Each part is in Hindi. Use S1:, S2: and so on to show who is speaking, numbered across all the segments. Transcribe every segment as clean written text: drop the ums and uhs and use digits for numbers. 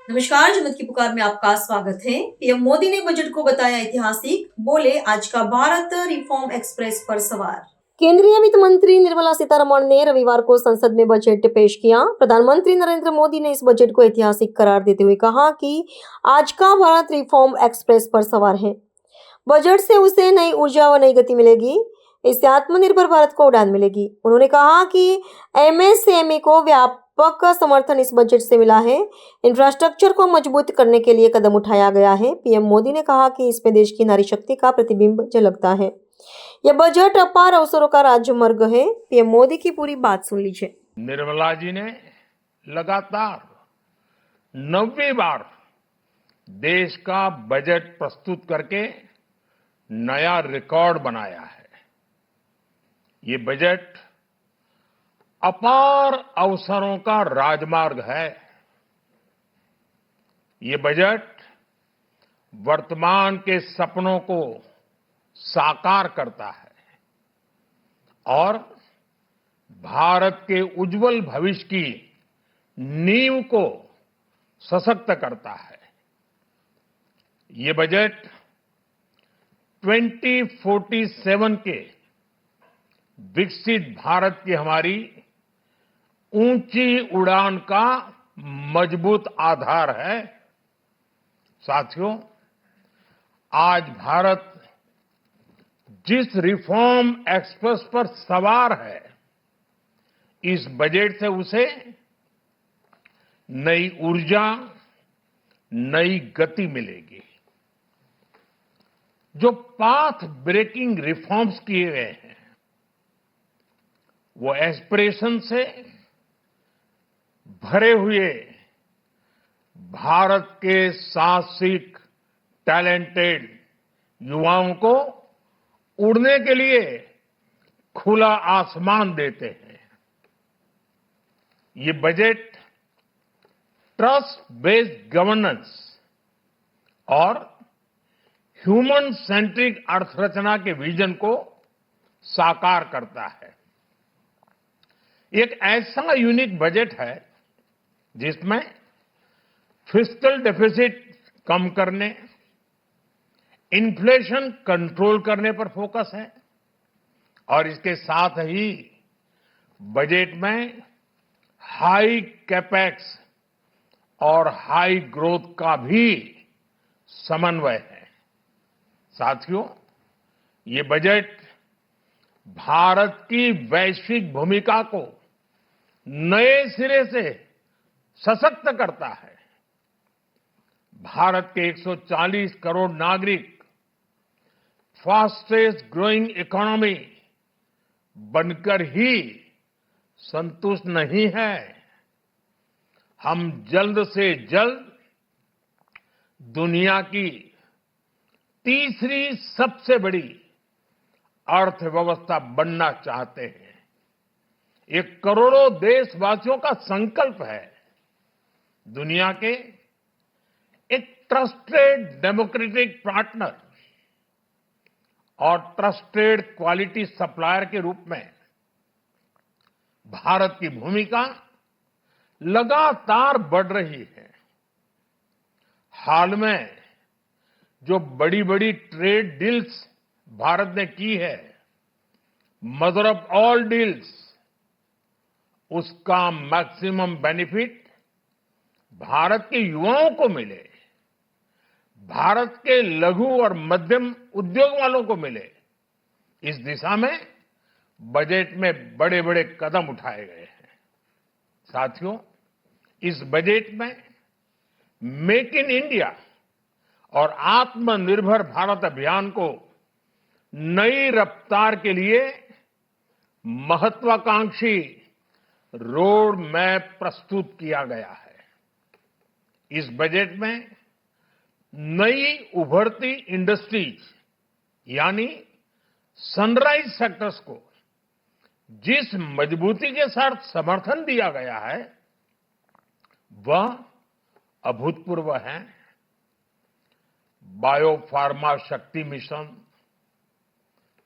S1: नमस्कार, जनमत की पुकार में आपका स्वागत है। पीएम मोदी ने बजट को बताया ऐतिहासिक, बोले आज का भारत रिफॉर्म एक्सप्रेस पर सवार। केंद्रीय वित्त मंत्री निर्मला सीतारमण ने रविवार को संसद में बजट पेश किया। प्रधानमंत्री नरेंद्र मोदी ने इस बजट को ऐतिहासिक करार देते हुए कहा कि आज का भारत रिफॉर्म एक्सप्रेस पर सवार है। बजट से उसे नई ऊर्जा व नई गति मिलेगी। इससे आत्मनिर्भर भारत को उड़ान मिलेगी। उन्होंने कहा कि एमएसएमई को व्यापक समर्थन इस बजट से मिला है। इंफ्रास्ट्रक्चर को मजबूत करने के लिए कदम उठाया गया है। पीएम मोदी ने कहा कि इसमें देश की नारी शक्ति का प्रतिबिंब झलकता है। यह बजट अपार अवसरों का राजमार्ग है। पीएम मोदी की पूरी बात सुन लीजिए।
S2: निर्मला जी ने लगातार 9वीं बार देश का बजट प्रस्तुत करके नया रिकॉर्ड बनाया है। ये बजट अपार अवसरों का राजमार्ग है। ये बजट वर्तमान के सपनों को साकार करता है और भारत के उज्जवल भविष्य की नींव को सशक्त करता है। ये बजट 2047 के विकसित भारत की हमारी ऊंची उड़ान का मजबूत आधार है। साथियों, आज भारत जिस रिफॉर्म एक्सप्रेस पर सवार है, इस बजट से उसे नई ऊर्जा, नई गति मिलेगी। जो पाथ ब्रेकिंग रिफॉर्म्स किए गए हैं, वो एस्पिरेशन से भरे हुए भारत के साहसिक, टैलेंटेड युवाओं को उड़ने के लिए खुला आसमान देते हैं। ये बजट ट्रस्ट बेस्ड गवर्नेंस और ह्यूमन सेंट्रिक अर्थरचना के विजन को साकार करता है। एक ऐसा यूनिक बजट है जिसमें फिस्कल डेफिसिट कम करने, इन्फ्लेशन कंट्रोल करने पर फोकस है और इसके साथ ही बजट में हाई कैपेक्स और हाई ग्रोथ का भी समन्वय है। साथियों, ये बजट भारत की वैश्विक भूमिका को नए सिरे से सशक्त करता है। भारत के 140 करोड़ नागरिक फास्टेस्ट ग्रोइंग इकोनॉमी बनकर ही संतुष्ट नहीं है। हम जल्द से जल्द दुनिया की तीसरी सबसे बड़ी अर्थव्यवस्था बनना चाहते हैं। ये करोड़ों देशवासियों का संकल्प है। दुनिया के एक ट्रस्टेड डेमोक्रेटिक पार्टनर और ट्रस्टेड क्वालिटी सप्लायर के रूप में भारत की भूमिका लगातार बढ़ रही है। हाल में जो बड़ी बड़ी ट्रेड डील्स भारत ने की है, मदर ऑफ ऑल डील्स, उसका मैक्सिमम बेनिफिट भारत के युवाओं को मिले, भारत के लघु और मध्यम उद्योग वालों को मिले। इस दिशा में बजट में बड़े बड़े कदम उठाए गए हैं। साथियों, इस बजट में मेक इन इंडिया और आत्मनिर्भर भारत अभियान को नई रफ्तार के लिए महत्वाकांक्षी रोड मैप प्रस्तुत किया गया है। इस बजट में नई उभरती इंडस्ट्रीज यानी सनराइज सेक्टर्स को जिस मजबूती के साथ समर्थन दिया गया है, वह अभूतपूर्व है। Bio pharma Shakti mission,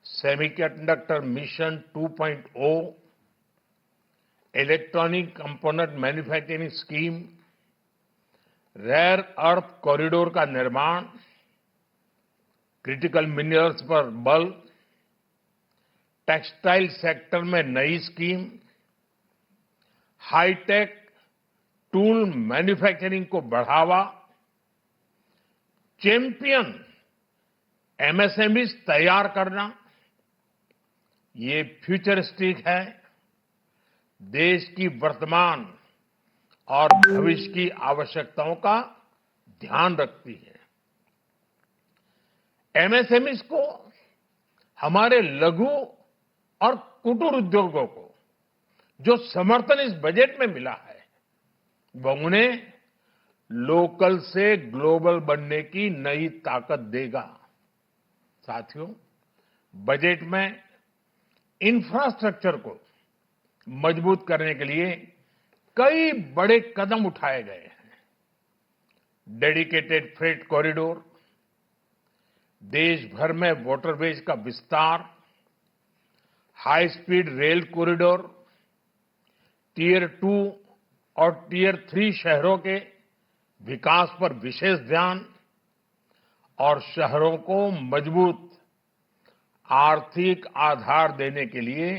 S2: semiconductor mission 2.0, electronic component manufacturing scheme, rare earth corridor का निर्माण, क्रिटिकल मिनरल्स पर बल, टेक्सटाइल सेक्टर में नई स्कीम, हाईटेक टूल मैन्युफैक्चरिंग को बढ़ावा, चैंपियन एमएसएमईज तैयार करना, ये फ्यूचरिस्टिक है, देश की वर्तमान और भविष्य की आवश्यकताओं का ध्यान रखती है। एमएसएमईज को, हमारे लघु और कुटीर उद्योगों को जो समर्थन इस बजट में मिला है, वह उन्हें लोकल से ग्लोबल बनने की नई ताकत देगा। साथियों, बजट में इंफ्रास्ट्रक्चर को मजबूत करने के लिए कई बड़े कदम उठाए गए हैं। डेडिकेटेड फ्रेट कॉरिडोर, देश भर में वाटरवेज का विस्तार, high speed rail corridor, tier 2 और टियर 3 शहरों के विकास पर विशेष ध्यान और शहरों को मजबूत आर्थिक आधार देने के लिए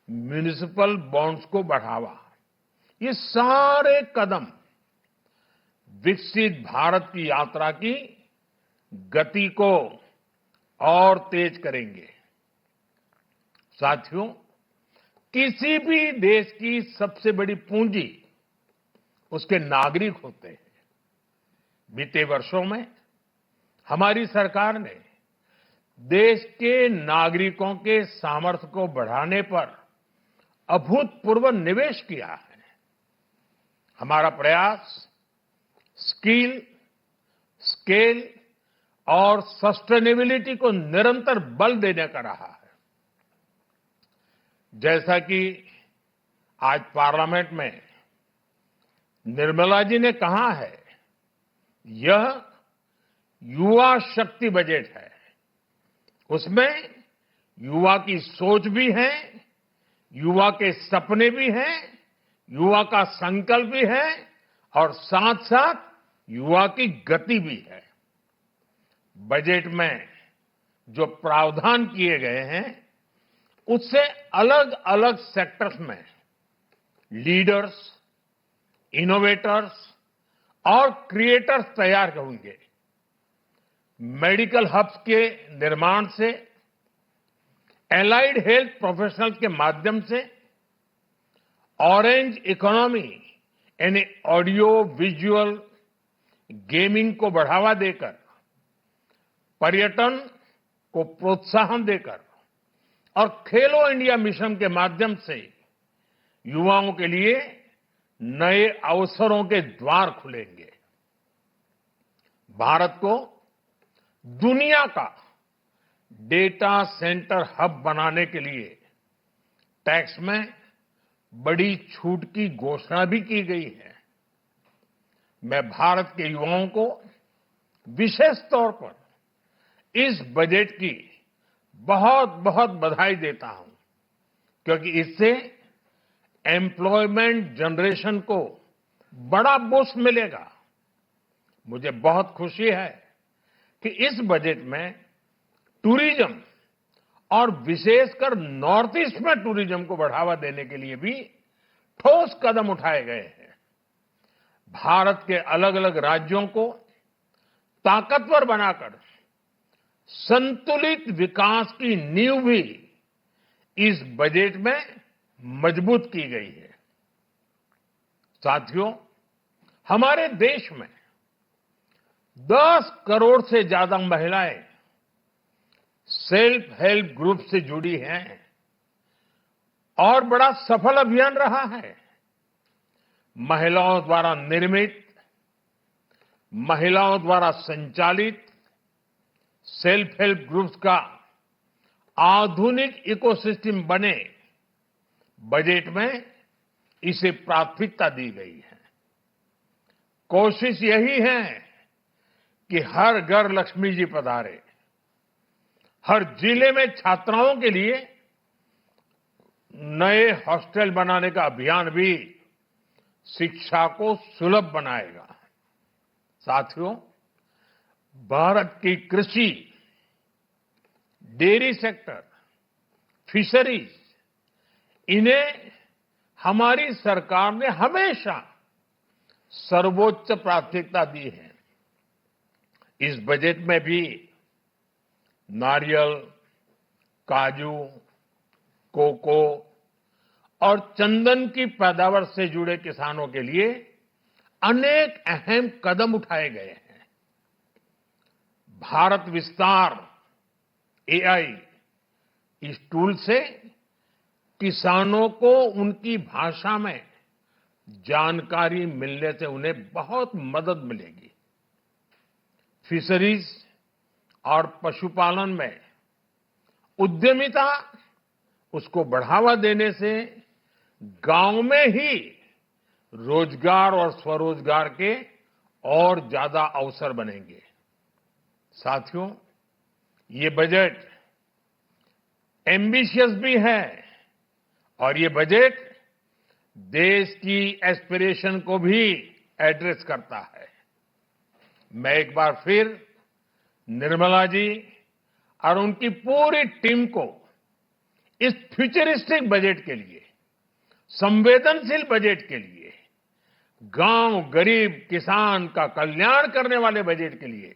S2: म्युनिसिपल बॉन्ड्स को बढ़ावा। ये सारे कदम विकसित भारत की यात्रा की गति को और तेज करेंगे। साथियों, किसी भी देश की सबसे बड़ी पूंजी उसके नागरिक होते हैं। बीते वर्षों में हमारी सरकार ने देश के नागरिकों के सामर्थ्य को बढ़ाने पर अभूतपूर्व निवेश किया है। हमारा प्रयास स्किल, स्केल और सस्टेनेबिलिटी को निरंतर बल देने का रहा है। जैसा कि आज पार्लियामेंट में निर्मला जी ने कहा है, यह युवा शक्ति बजट है। उसमें युवा की सोच भी है, युवा के सपने भी हैं, युवा का संकल्प भी है और साथ साथ युवा की गति भी है। बजट में जो प्रावधान किए गए हैं, उससे अलग अलग सेक्टर्स में लीडर्स, इनोवेटर्स और क्रिएटर्स तैयार होंगे। मेडिकल हब्स के निर्माण से, एलाइड हेल्थ प्रोफेशनल्स के माध्यम से, ऑरेंज इकोनॉमी यानी ऑडियो विजुअल गेमिंग को बढ़ावा देकर, पर्यटन को प्रोत्साहन देकर और खेलो इंडिया मिशन के माध्यम से युवाओं के लिए नए अवसरों के द्वार खुलेंगे। भारत को दुनिया का डेटा सेंटर हब बनाने के लिए टैक्स में बड़ी छूट की घोषणा भी की गई है। मैं भारत के युवाओं को विशेष तौर पर इस बजट की बहुत बहुत बधाई देता हूं, क्योंकि इससे एम्प्लॉयमेंट जनरेशन को बड़ा बूस्ट मिलेगा। मुझे बहुत खुशी है कि इस बजट में टूरिज्म और विशेषकर नॉर्थ ईस्ट में टूरिज्म को बढ़ावा देने के लिए भी ठोस कदम उठाए गए हैं। भारत के अलग अलग राज्यों को ताकतवर बनाकर संतुलित विकास की नींव भी इस बजट में मजबूत की गई है। साथियों, हमारे देश में 10 करोड़ से ज्यादा महिलाएं सेल्फ हेल्प ग्रुप से जुड़ी हैं और बड़ा सफल अभियान रहा है। महिलाओं द्वारा निर्मित, महिलाओं द्वारा संचालित सेल्फ हेल्प ग्रुप्स का आधुनिक इकोसिस्टम बने, बजट में इसे प्राथमिकता दी गई है। कोशिश यही है कि हर घर लक्ष्मी जी पधारे। हर जिले में छात्राओं के लिए नए हॉस्टल बनाने का अभियान भी शिक्षा को सुलभ बनाएगा। साथियों, भारत की कृषि, डेयरी सेक्टर, फिशरीज, इन्हें हमारी सरकार ने हमेशा सर्वोच्च प्राथमिकता दी है। इस बजट में भी नारियल, काजू, कोको और चंदन की पैदावार से जुड़े किसानों के लिए अनेक अहम कदम उठाए गए हैं। भारत विस्तार एआई, इस टूल से किसानों को उनकी भाषा में जानकारी मिलने से उन्हें बहुत मदद मिलेगी। फिशरीज और पशुपालन में उद्यमिता, उसको बढ़ावा देने से गांव में ही रोजगार और स्वरोजगार के और ज्यादा अवसर बनेंगे। साथियों, ये बजट एम्बिशियस भी है और ये बजट देश की एस्पिरेशन को भी एड्रेस करता है। मैं एक बार फिर निर्मला जी और उनकी पूरी टीम को इस फ्यूचरिस्टिक बजट के लिए, संवेदनशील बजट के लिए, गांव, गरीब, किसान का कल्याण करने वाले बजट के लिए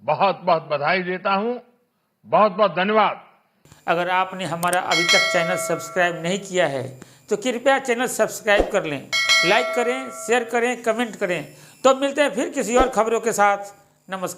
S2: बहुत बहुत बधाई देता हूं। बहुत बहुत धन्यवाद।
S3: अगर आपने हमारा अभी तक चैनल सब्सक्राइब नहीं किया है तो कृपया चैनल सब्सक्राइब कर लें, लाइक करें, शेयर करें, कमेंट करें। तो मिलते हैं फिर किसी और खबरों के साथ। नमस्कार।